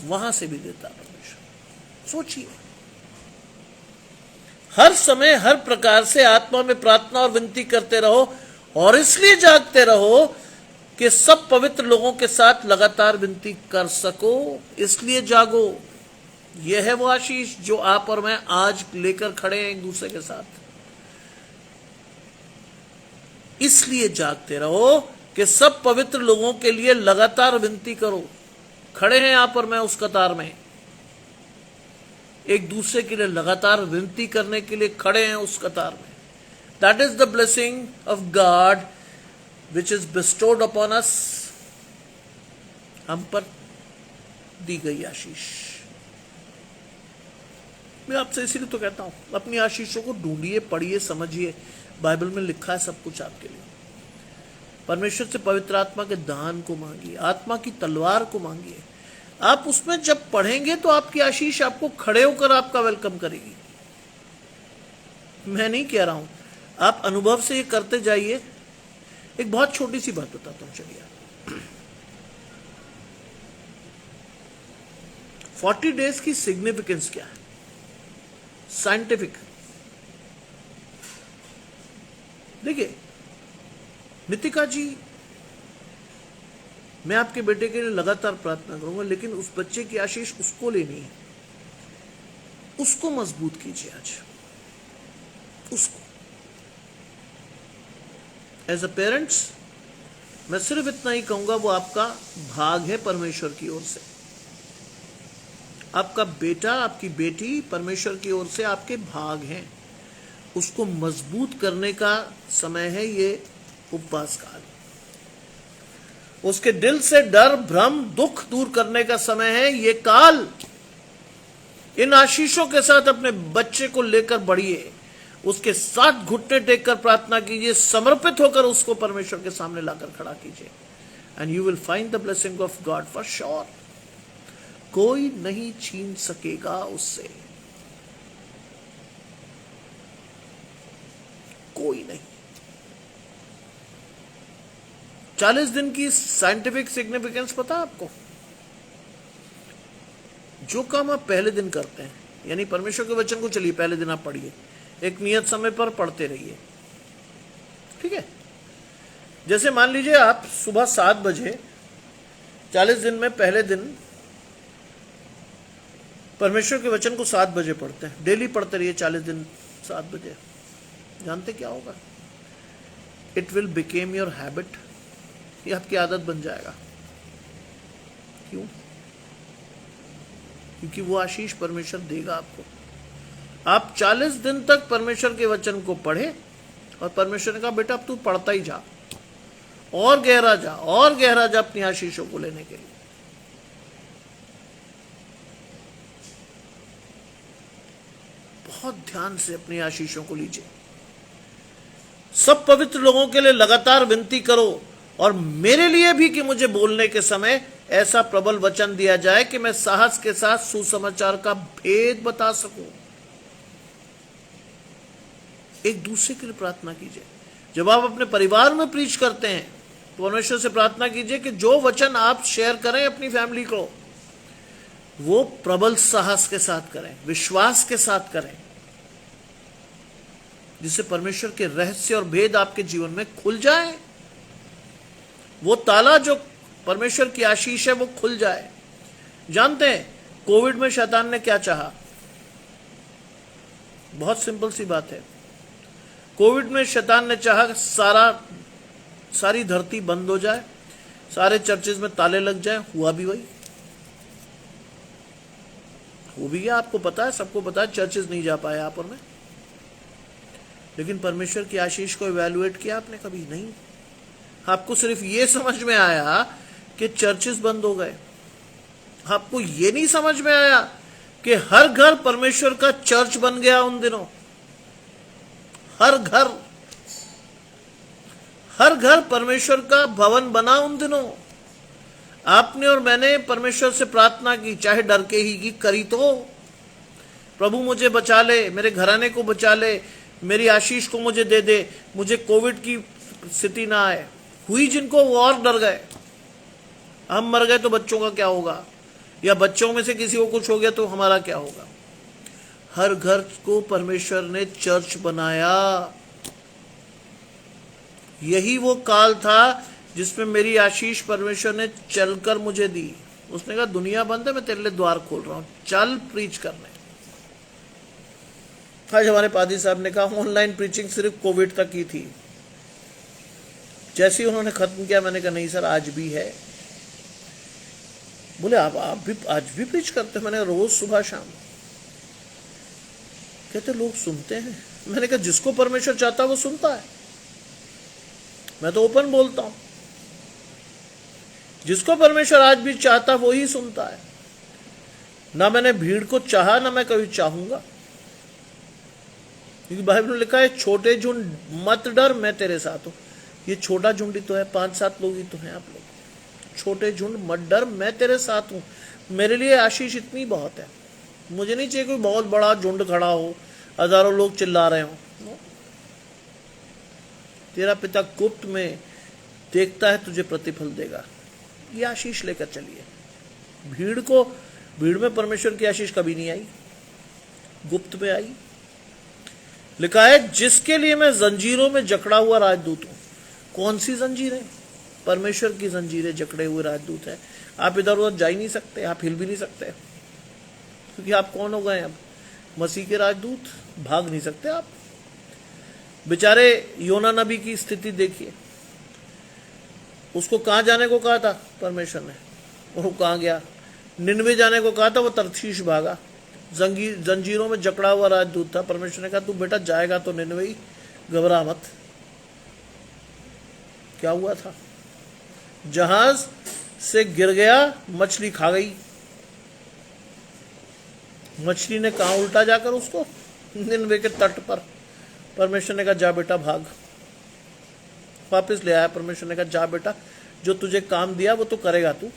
वहां से भी देता है परमेश्वर। सोचिए, हर समय हर प्रकार से आत्मा में प्रार्थना और विनती करते रहो, और इसलिए जागते रहो कि सब पवित्र लोगों के साथ लगातार विनती कर सको। इसलिए जागो। यह है वो आशीष जो आप और मैं आज लेकर खड़े हैं एक दूसरे के साथ। इसलिए जागते रहो कि सब पवित्र लोगों के लिए लगातार विनती करो। खड़े हैं आप और मैं उस कतार में, एक दूसरे के लिए लगातार विनती करने के लिए खड़े हैं उस कतार में। That is the blessing of God which is bestowed upon us. हम पर दी गई आशीष। मैं आपसे इसीलिए तो कहता हूं, अपनी आशीषों को ढूंढिए, पढ़िए, समझिए। बाइबल में लिखा है सब कुछ आपके लिए। परमेश्वर से पवित्र आत्मा के दान को मांगिए, आत्मा की तलवार को मांगिए। आप उसमें जब पढ़ेंगे तो आपकी आशीष आपको खड़े होकर आपका वेलकम करेगी। मैं नहीं कह रहा हूं, आप अनुभव से ये करते जाइए। एक बहुत छोटी सी बात बताता हूं, चलिए। 40 डेज की सिग्निफिकेंस क्या है, साइंटिफिक। देखिए नितिका जी, मैं आपके बेटे के लिए लगातार प्रार्थना करूंगा, लेकिन उस बच्चे की आशीष उसको लेनी है। उसको मजबूत कीजिए आज, उसको। एज अ पेरेंट्स मैं सिर्फ इतना ही कहूंगा, वो आपका भाग है परमेश्वर की ओर से। आपका बेटा, आपकी बेटी परमेश्वर की ओर से आपके भाग हैं। उसको मजबूत करने का समय है ये उपवास काल। उसके दिल से डर, भ्रम, दुख दूर करने का समय है ये काल। इन आशीषों के साथ अपने बच्चे को लेकर बढ़िए, उसके साथ घुटने टेककर प्रार्थना कीजिए, समर्पित होकर उसको परमेश्वर के सामने लाकर खड़ा कीजिए। And you will find the blessing of God for sure. कोई नहीं छीन सकेगा उससे, कोई नहीं। 40 दिन की साइंटिफिक सिग्निफिकेंस पता है आपको? जो काम आप पहले दिन करते हैं, यानी परमेश्वर के वचन को चलिए पहले दिन आप पढ़िए, एक नियत समय पर पढ़ते रहिए, ठीक है। जैसे मान लीजिए आप सुबह 7 बजे 40 दिन में पहले दिन परमेश्वर के वचन को 7 बजे पढ़ते हैं, डेली पढ़ते रहिए 40 दिन 7 बजे। जानते क्या होगा? It will became your habit. ये आपकी आदत बन जाएगा। क्यों? क्योंकि वो आशीष परमेश्वर देगा आपको। आप 40 दिन तक परमेश्वर के वचन को पढ़े, और परमेश्वर ने कहा बेटा अब तू पढ़ता ही जा, और गहरा जा, और गहरा जा अपनी आशीषों को लेने के लिए। बहुत ध्यान से अपनी आशीषों को लीजिए। सब पवित्र लोगों के लिए लगातार विनती करो और मेरे लिए भी कि मुझे बोलने के समय ऐसा प्रबल वचन दिया जाए कि मैं साहस के साथ सुसमाचार का भेद बता सकूं। एक दूसरे के लिए प्रार्थना कीजिए। जब आप अपने परिवार में प्रीच करते हैं तो परमेश्वर से प्रार्थना कीजिए कि जो वचन आप शेयर करें अपनी फैमिली को, वो प्रबल साहस के साथ करें, विश्वास के साथ करें, जिससे परमेश्वर के रहस्य और भेद आपके जीवन में खुल जाए। वो ताला जो परमेश्वर की आशीष है वो खुल जाए। जानते हैं कोविड में शैतान ने क्या चाहा? बहुत सिंपल सी बात है। कोविड में शैतान ने चाहा सारी धरती बंद हो जाए, सारे चर्चेज में ताले लग जाए। हुआ भी वही, वो भी गया। आपको पता है, सबको पता है, चर्चेज नहीं जा पाए आप और मैं। लेकिन परमेश्वर की आशीष को इवैल्यूएट किया आपने? कभी नहीं। आपको सिर्फ ये समझ में आया कि चर्चेस बंद हो गए। आपको ये नहीं समझ में आया कि हर घर परमेश्वर का चर्च बन गया उन दिनों। हर घर परमेश्वर का भवन बना उन दिनों। आपने और मैंने परमेश्वर से प्रार्थना की, चाहे डर के ही की करी, तो प्रभु मुझे बचा ले, मेरे घराने को बचा ले, मेरी आशीष को मुझे दे दे, मुझे कोविड की स्थिति ना आए। हुई जिनको, वो और डर गए। हम मर गए तो बच्चों का क्या होगा, या बच्चों में से किसी को कुछ हो गया तो हमारा क्या होगा। हर घर को परमेश्वर ने चर्च बनाया। यही वो काल था जिसमें मेरी आशीष परमेश्वर ने चलकर मुझे दी। उसने कहा दुनिया बंद है, मैं तेरे लिए द्वार खोल रहा हूं, चल प्रीच करने। आज हमारे पादी साहब ने कहा ऑनलाइन प्रीचिंग सिर्फ कोविड तक की थी। जैसे ही उन्होंने खत्म किया, मैंने कहा नहीं सर, आज भी है। बोले आप भी आज भी प्रीच करते? मैंने रोज सुबह शाम। कहते लोग सुनते हैं। मैंने कहा जिसको परमेश्वर चाहता वो सुनता है। मैं तो ओपन बोलता हूं, जिसको परमेश्वर आज भी चाहता वो ही सुनता है। ना मैंने भीड़ को चाहा, ना मैं कभी चाहूंगा। क्योंकि बाइबल में लिखा है छोटे झुंड मत डर, मैं तेरे साथ हूं। ये छोटा झुंड ही तो है, 5-7 लोग ही तो हैं आप लोग। छोटे झुंड मत डर, मैं तेरे साथ हूं। मेरे लिए आशीष इतनी बहुत है। मुझे नहीं चाहिए कोई बहुत बड़ा झुंड खड़ा हो, हजारों लोग चिल्ला रहे हो। तेरा पिता गुप्त में देखता है, तुझे प्रतिफल देगा। ये आशीष लेकर चलिए। भीड़ में परमेश्वर की आशीष कभी नहीं आई, गुप्त में आई। लिखा है जिसके लिए मैं जंजीरों में जकड़ा हुआ राजदूत हूं। कौन सी जंजीरें? परमेश्वर की जंजीरें जकड़े हुए राजदूत है। आप इधर उधर जा ही नहीं सकते, आप हिल भी नहीं सकते, क्योंकि आप कौन हो गए अब? मसीह के राजदूत। भाग नहीं सकते आप। बेचारे योना नबी की स्थिति देखिए। उसको कहां जाने को कहा था परमेश्वर ने, और वो कहां गया? निनवे जाने को कहा था, वो तरशीश भागा। जंजीरों में जकड़ा हुआ राजदूत था। परमेश्वर ने कहा तू बेटा जाएगा तो निनवे ही, घबरा मत। क्या हुआ था? जहाज से गिर गया, मछली खा गई। मछली ने कहा उल्टा जाकर उसको, निनवे के तट पर। परमेश्वर ने कहा जा बेटा भाग। वापस ले आया। परमेश्वर ने कहा जा बेटा, जो तुझे काम दिया वो तो करेगा तू।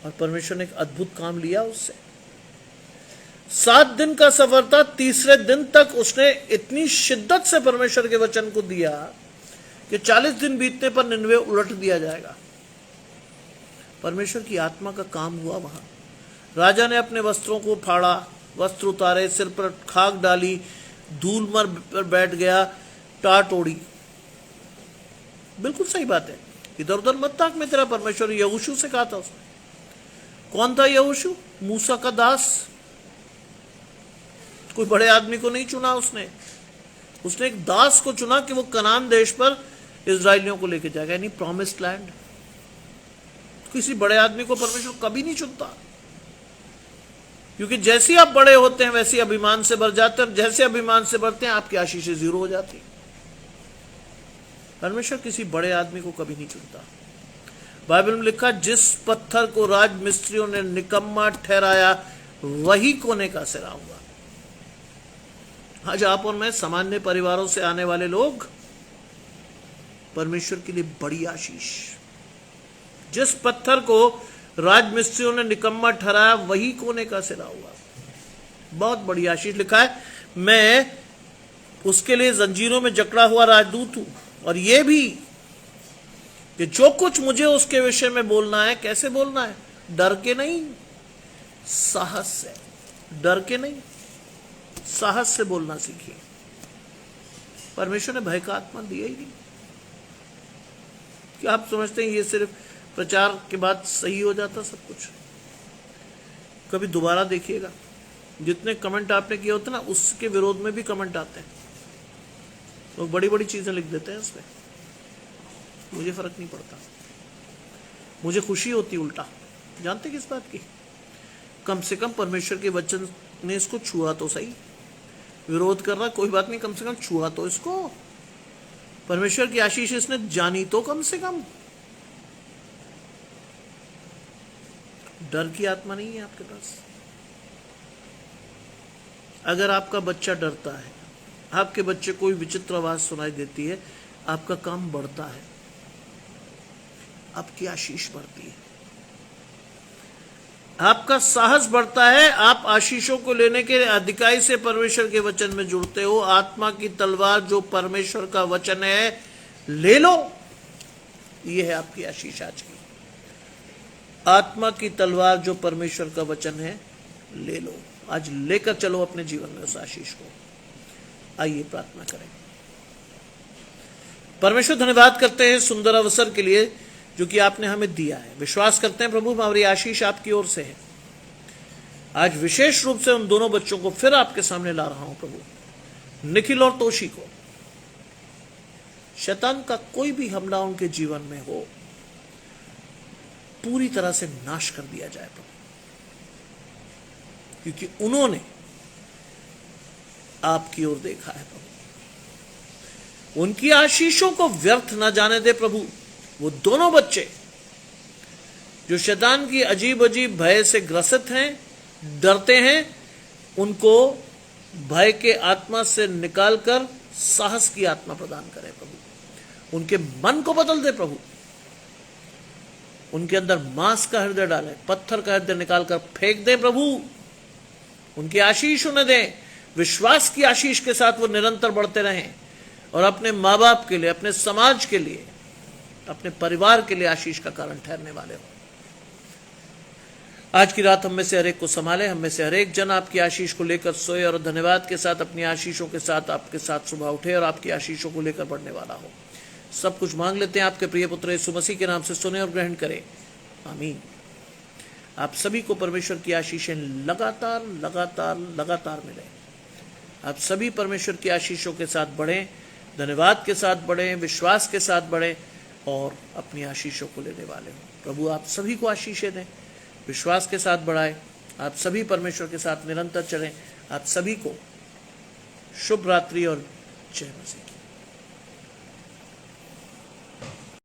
और परमेश्वर ने एक अद्भुत काम लिया उससे। 7 दिन का सफर था। तीसरे दिन तक उसने इतनी शिद्दत से परमेश्वर के वचन को दिया कि 40 दिन बीतने पर निनवे उलट दिया जाएगा। परमेश्वर की आत्मा का काम हुआ वहां। राजा ने अपने वस्त्रों को फाड़ा, वस्त्र उतारे, सिर पर खाक डाली, धूल पर बैठ गया, टाट ओढ़ी। बिल्कुल सही बात है। इधर उधर मत ताक, मैं तेरा परमेश्वर। यहोशू से कहा था उसने। कौन था यहोशू? मूसा का दास। कोई बड़े आदमी को नहीं चुना उसने एक दास को चुना कि वो कनान देश पर इजराइलियों को लेके जाएगा, यानी प्रॉमिस्ड लैंड। किसी बड़े आदमी को परमेश्वर कभी नहीं चुनता, क्योंकि जैसे ही आप बड़े होते हैं वैसे अभिमान से भर जाते हैं। जैसे अभिमान से भरते हैं आपकी आशीषें जीरो हो जाती। परमेश्वर किसी बड़े आदमी को कभी नहीं चुनता। बाइबल में लिखा जिस पत्थर को राज मिस्त्रियों ने निकम्मा ठहराया वही कोने का सिरा हुआ। आज आप और मैं सामान्य परिवारों से आने वाले लोग परमेश्वर के लिए बड़ी आशीष। जिस पत्थर को राजमिस्त्रियों ने निकम्मा ठहराया वही कोने का सिरा हुआ। बहुत बड़ी आशीष। लिखा है मैं उसके लिए जंजीरों में जकड़ा हुआ राजदूत हूं, और यह भी कि जो कुछ मुझे उसके विषय में बोलना है, कैसे बोलना है? डर के नहीं, साहस से। डर के नहीं, साहस से बोलना सीखिए। परमेश्वर ने भय का आत्मा दिया ही नहीं। क्या आप समझते हैं ये सिर्फ प्रचार के बाद सही हो जाता सब कुछ? कभी दोबारा देखिएगा, जितने कमेंट आपने किए होते ना, उसके विरोध में भी कमेंट आते हैं। लोग बड़ी बड़ी चीजें लिख देते हैं उसमें। मुझे फर्क नहीं पड़ता, मुझे खुशी होती उल्टा। जानते किस बात की? कम से कम परमेश्वर के वचन ने इसको छुआ तो सही। विरोध कर रहा कोई बात नहीं, कम से कम छुआ तो इसको। परमेश्वर की आशीष इसने जानी तो कम से कम। डर की आत्मा नहीं है आपके पास। अगर आपका बच्चा डरता है, आपके बच्चे कोई विचित्र आवाज सुनाई देती है, आपका काम बढ़ता है, आपकी आशीष बढ़ती है, आपका साहस बढ़ता है, आप आशीषों को लेने के अधिकारी से परमेश्वर के वचन में जुड़ते हो। आत्मा की तलवार जो परमेश्वर का वचन है ले लो, यह है आपकी आशीष आज की। आत्मा की तलवार जो परमेश्वर का वचन है ले लो, आज लेकर चलो अपने जीवन में उस आशीष को। आइए प्रार्थना करें। परमेश्वर धन्यवाद करते हैं सुंदर अवसर के लिए जो कि आपने हमें दिया है। विश्वास करते हैं प्रभु हमारी आशीष आपकी ओर से है। आज विशेष रूप से उन दोनों बच्चों को फिर आपके सामने ला रहा हूं प्रभु, निखिल और तोशी को। शैतान का कोई भी हमला उनके जीवन में हो, पूरी तरह से नाश कर दिया जाए प्रभु, क्योंकि उन्होंने आपकी ओर देखा है प्रभु। उनकी आशीषों को व्यर्थ न जाने दे प्रभु। वो दोनों बच्चे जो शैतान की अजीब अजीब भय से ग्रसित हैं, डरते हैं, उनको भय के आत्मा से निकालकर साहस की आत्मा प्रदान करें प्रभु। उनके मन को बदल दे प्रभु। उनके अंदर मांस का हृदय डालें, पत्थर का हृदय निकालकर फेंक दें प्रभु। उनकी आशीष उन्हें दें। विश्वास की आशीष के साथ वो निरंतर बढ़ते रहें और अपने माँ बाप के लिए, अपने समाज के लिए, अपने परिवार के लिए आशीष का कारण ठहरने वाले हो। आज की रात हम में से हर एक को संभाले। हम में से हर एक जन आपकी आशीष को लेकर सोए और धन्यवाद के साथ अपनी आशीषों के साथ आपके साथ सुबह उठे और आपकी आशीषों को लेकर बढ़ने वाला हो। सब कुछ मांग लेते हैं आपके प्रिय पुत्र यीशु मसीह के नाम से, सुने और ग्रहण करें, आमीन। आप सभी को परमेश्वर की आशीषें लगातार लगातार लगातार मिले। आप सभी परमेश्वर की आशीषों के साथ बढ़ें, धन्यवाद के साथ बढ़ें, विश्वास के साथ बढ़ें और अपनी आशीषों को लेने वाले हो। प्रभु आप सभी को आशीषें दें, विश्वास के साथ बढ़ाएं। आप सभी परमेश्वर के साथ निरंतर चलें। आप सभी को शुभ रात्रि और जय मसीह।